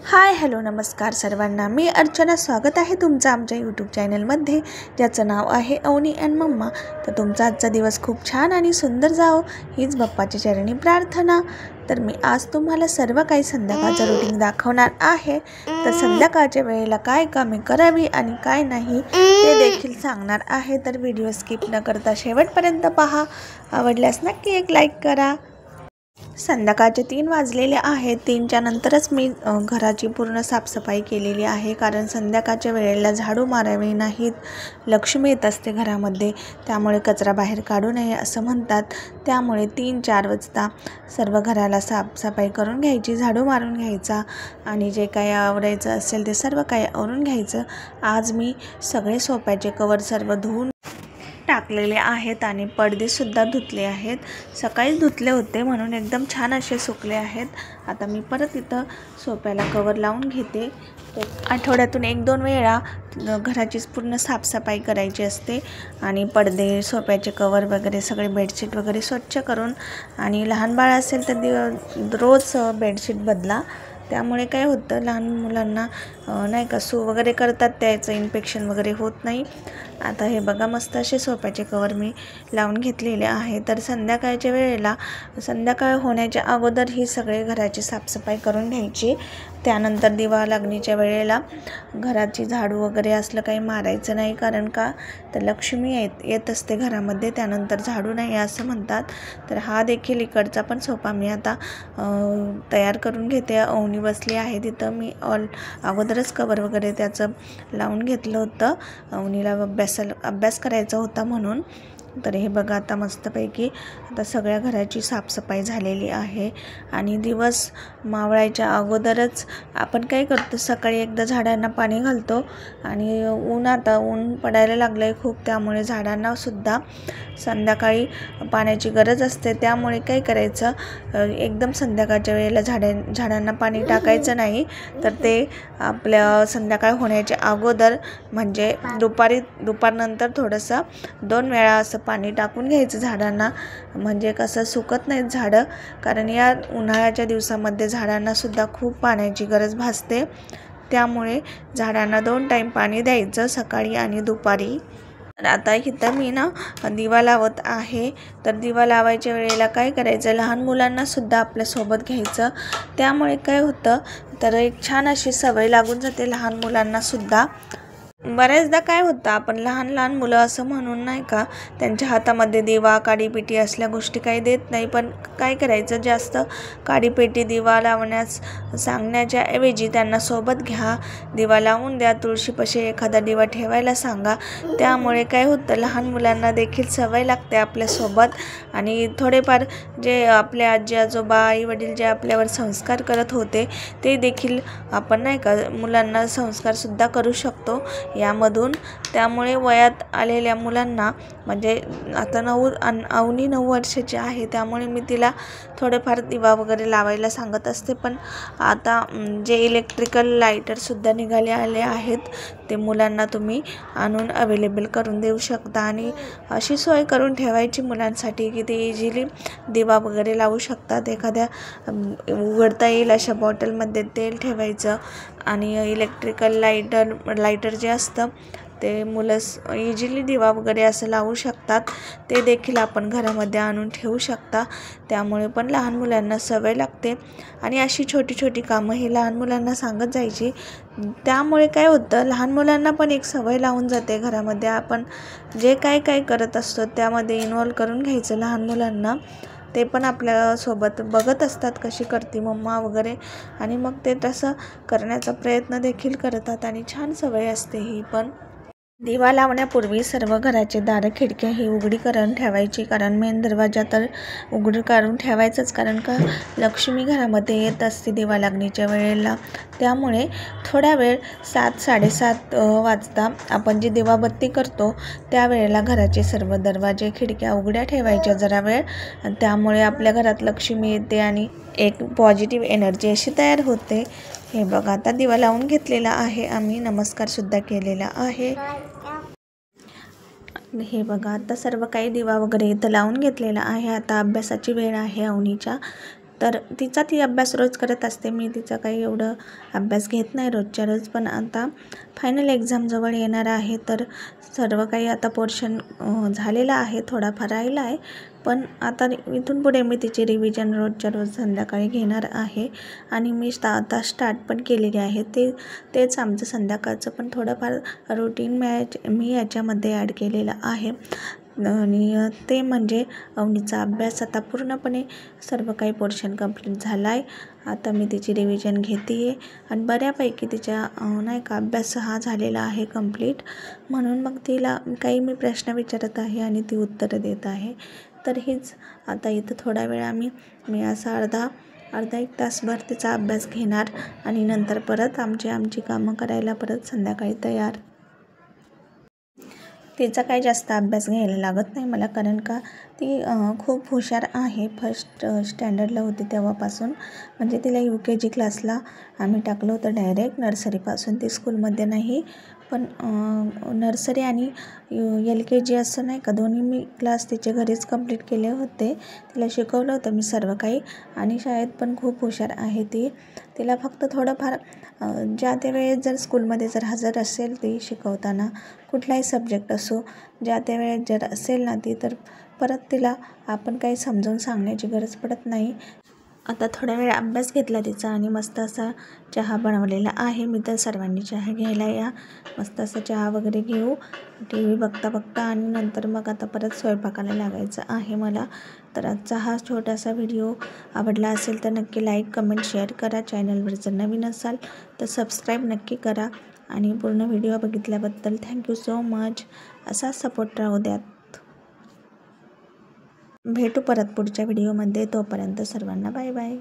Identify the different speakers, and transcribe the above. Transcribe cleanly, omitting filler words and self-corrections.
Speaker 1: Hi hello नमस्कार सर्वांना, मी अर्चना. स्वागत आहे तुमचं आमच्या यूट्यूब चॅनलमध्ये, ज्याचं नाव आहे अवनी अँड मम्मा. तर तुमचा आजचा दिवस खूप छान आणि सुंदर जावो हीच बाप्पाची चरणी प्रार्थना. तर मी आज तुम्हाला सर्व काही संध्याकाळचं रुटीन दाखवणार आहे. तर संध्याकाळच्या वेळेला काय कामे करावी आणि काय नाही ते देखील सांगणार आहे. तर व्हिडिओ स्किप न करता शेवटपर्यंत पहा. आवडल्यास नक्की एक लाईक करा. संध्याकाळचे 3 वाजलेले आहेत. 3च्या नंतरच मी घराची पूर्ण साफसफाई केलेली आहे, कारण संध्याकाळच्या वेळेला झाडू मारावे नाहीत, लक्ष्मी येत असते घरामध्ये, त्यामुळे कचरा बाहेर काढू नये असं म्हणतात. त्यामुळे 3-4 वाजता सर्व घराला साफसफाई करून घ्यायची, झाडू मारून घ्यायचा आणि जे काही आवरायचं असेल ते सर्व काही आवरून घ्यायचं. आज मी सगळे सोफ्याचे कवर सर्व धुवून टाकलेले आहेत आणि पडदेसुद्धा धुतले आहेत. सकाळीच धुतले होते म्हणून एकदम छान असे सुकले आहेत. आता मी परत इथं सोफ्याला कवर लावून घेते. आठवड्यातून 1-2 वेळा घराचीच पूर्ण साफसफाई करायची असते आणि पडदे, सोफ्याचे कवर वगैरे सगळे बेडशीट वगैरे स्वच्छ करून, आणि लहान बाळ असेल तर रोज बेडशीट बदला. त्यामुळे काय होतं, लहान मुलांना नाही का सू वगैरे करतात, त्याचं इन्फेक्शन वगैरे होत नाही. आता हे बघा, मस्त असे सोफ्याचे कवर मी लावून घेतलेले आहे. तर संध्याकाळच्या वेळेला, संध्याकाळ होण्याच्या अगोदर ही सगळे घराची साफसफाई करून घ्यायची. त्यानंतर दिवा लागणीच्या वेळेला घराची झाडू वगैरे असलं काही मारायचं नाही, कारण का तर लक्ष्मी येत असते घरामध्ये, त्यानंतर झाडू नाही असं म्हणतात. तर हा देखील इकडचा पण सोफा मी आता तयार करून घेते. अवनी बसली आहे तिथं. मी अगोदरच कवर वगैरे त्याचं लावून घेतलं होतं, अवनीला अभ्यास करायचा होता म्हणून. तर हे बघा, आता मस्तपैकी आता सगळ्या घराची साफसफाई झालेली आहे. आणि दिवस मावळायच्या अगोदरच आपण काय करतो, सकाळी एकदा झाडांना पाणी घालतो आणि ऊन पडायला लागलं आहे खूप, त्यामुळे झाडांनासुद्धा संध्याकाळी पाण्याची गरज असते. त्यामुळे काय करायचं, एकदम संध्याकाळच्या वेळेला झाडांना पाणी टाकायचं नाही, तर ते आपल्या संध्याकाळ होण्याच्या अगोदर म्हणजे दुपारनंतर थोडंसं 2 वेळा असं पाणी टाकून घ्यायचं झाडांना, म्हणजे कसं सुकत नाहीत झाडं. कारण या उन्हाळ्याच्या दिवसामध्ये झाडांनासुद्धा खूप पाण्याची गरज भासते. त्यामुळे झाडांना 2 टाईम पाणी द्यायचं, सकाळी आणि दुपारी. आता इथं मी दिवा लावत आहे. तर दिवा लावायच्या वेळेला काय करायचं, लहान मुलांनासुद्धा आपल्यासोबत घ्यायचं. त्यामुळे काय होतं, तर एक छान अशी सवय लागून जाते लहान मुलांनासुद्धा. बऱ्याचदा काय होतं, आपण लहान मुलं असं म्हणून नाही का, त्यांच्या हातामध्ये दिवा, काडीपेटी असल्या गोष्टी काही देत नाही. पण काय करायचं, जास्त काडीपेटी, दिवा लावण्यास सांगण्याच्या ऐवजी त्यांना सोबत घ्या, दिवा लावून द्या, तुळशीपाशी एखादा दिवा ठेवायला सांगा. त्यामुळे काय होतं, लहान मुलांना देखील सवय लागते आपल्यासोबत. आणि थोडेफार जे आपले आजी आजोबा, आई वडील जे आपल्यावर संस्कार करत होते, ते देखील आपण नाही का मुलांना संस्कारसुद्धा करू शकतो यामधून. त्यामुळे वयात आलेल्या मुलांना, म्हणजे आता अवनी 9 वर्षाची आहे, त्यामुळे मी तिला थोडेफार दिवा वगैरे लावायला सांगत असते. पण आता जे इलेक्ट्रिकल लायटरसुद्धा आले आहेत, ते मुलांना तुम्ही आणून अवेलेबल करून देऊ शकता. आणि अशी सोय करून ठेवायची मुलांसाठी की ते इझिली दिवा वगैरे लावू शकतात. एखाद्या उघडता येईल अशा बॉटलमध्ये तेल ठेवायचं आणि इलेक्ट्रिकल लायटर जे असतं ते मुलं इझिली दिवा वगैरे असं लावू शकतात. ते देखील आपण घरामध्ये आणून ठेवू शकता. त्यामुळे पण लहान मुलांना सवय लागते. आणि अशी छोटी कामं ही लहान मुलांना सांगत जायची. त्यामुळे काय होतं, लहान मुलांना पण एक सवय लावून जाते. घरामध्ये आपण जे काय करत असतो त्यामध्ये इन्व्हॉल्व करून घ्यायचं लहान मुलांना. ते पण आपल्यासोबत बघत असतात कशी करते मम्मा वगैरे, आणि मग ते तसं करण्याचा प्रयत्न देखील करतात आणि छान सवय असते ही पण. दिवा लावण्यापूर्वी सर्व घराचे दारं, खिडक्या ही उघडी करून ठेवायची, कारण मेन दरवाजा तर उघडी करून ठेवायचंच, कारण का लक्ष्मी घरामध्ये येत असते दिवा लागणीच्या वेळेला. त्यामुळे थोडा वेळ 7-7:30 वाजता आपण जी दिवाबत्ती करतो त्यावेळेला घराचे सर्व दरवाजे, खिडक्या उघड्या ठेवायच्या जरा वेळ. त्यामुळे आपल्या घरात लक्ष्मी येते आणि एक पॉझिटिव्ह एनर्जी अशी तयार होते. हे बघा, आता दिवा लावून घेतलेला आहे आम्ही, नमस्कारसुद्धा केलेला आहे. हे बघा, आता सर्व काही दिवा वगैरे इथं लावून घेतलेला आहे. आता अभ्यासाची वेळ आहे अवनीच्या. तर तिचा ती अभ्यास रोज करत असते. मी तिचा काही एवढं अभ्यास घेत नाही रोजच्या रोज. पण आता फायनल एक्झाम जवळ येणार आहे, तर सर्व काही आता पोर्शन झालेला आहे, थोडाफार राहिला आहे. पण आता इथून पुढे मी तिची रिव्हिजन रोजच्या रोज संध्याकाळी घेणार आहे. आणि मी आता स्टार्ट पण केलेली आहे. तेच आमचं संध्याकाळचं पण थोडंफार रुटीन मी याच्यामध्ये ॲड केलेलं आहे. आणि ते म्हणजे अवनीचा अभ्यास आता पूर्णपणे सर्व काही पोर्शन कंप्लीट झाला आहे. आता मी तिची रिव्हिजन घेते आहे आणि बऱ्यापैकी तिच्या नाही का अभ्यास हा झालेला आहे कंप्लीट. म्हणून मग तिला काही मी प्रश्न विचारत आहे आणि ती उत्तरं देत आहे. तर हीच आता इथं थोडा वेळ मी असा अर्धा 1 तासभर तिचा अभ्यास घेणार आणि नंतर परत आमची कामं करायला परत संध्याकाळी तयार. तिचा काही जास्त अभ्यास घ्यायला लागत नाही मला, कारण का ती खूप हुशार आहे. फर्स्ट स्टँडर्डला होती तेव्हापासून, म्हणजे तिला UKG क्लासला आम्ही टाकलं होतं डायरेक्ट नर्सरीपासून. ती स्कूलमध्ये नाही, पण नर्सरी आणि LKG असं नाही का, दोन्ही मी क्लास तिचे घरीच कंप्लीट केले होते. तिला शिकवलं होतं मी सर्व काही. आणि शाळेत पण खूप हुशार आहे ती. तिला फक्त थोडंफार ज्या त्या वेळेस जर स्कूलमध्ये जर हजर असेल ती शिकवताना, कुठलाही सब्जेक्ट असो, ज्या त्या वेळेस जर असेल ना ती, तर परत तिला आपण काही समजावून सांगण्याची गरज पडत नाही. आता थोडा वेळ अभ्यास घेतला तिचा आणि मस्त असा चहा बनवलेला आहे. मी तर सर्वांनी चहा घ्यायला या. मस्त असा चहा वगैरे घेऊ, TV बघता बघता, आणि नंतर मग आता परत स्वयंपाकाला लागायचं आहे मला. तर आजचा हा छोटासा व्हिडिओ आवडला असेल तर नक्की लाईक, कमेंट, शेअर करा. चॅनलवर जर नवीन असाल तर सबस्क्राईब नक्की करा. आणि पूर्ण व्हिडिओ बघितल्याबद्दल थँक्यू सो मच. असा सपोर्ट राहू द्यात. भेटू परत पुढच्या व्हिडिओमध्ये. तोपर्यंत सर्वांना बाय बाय.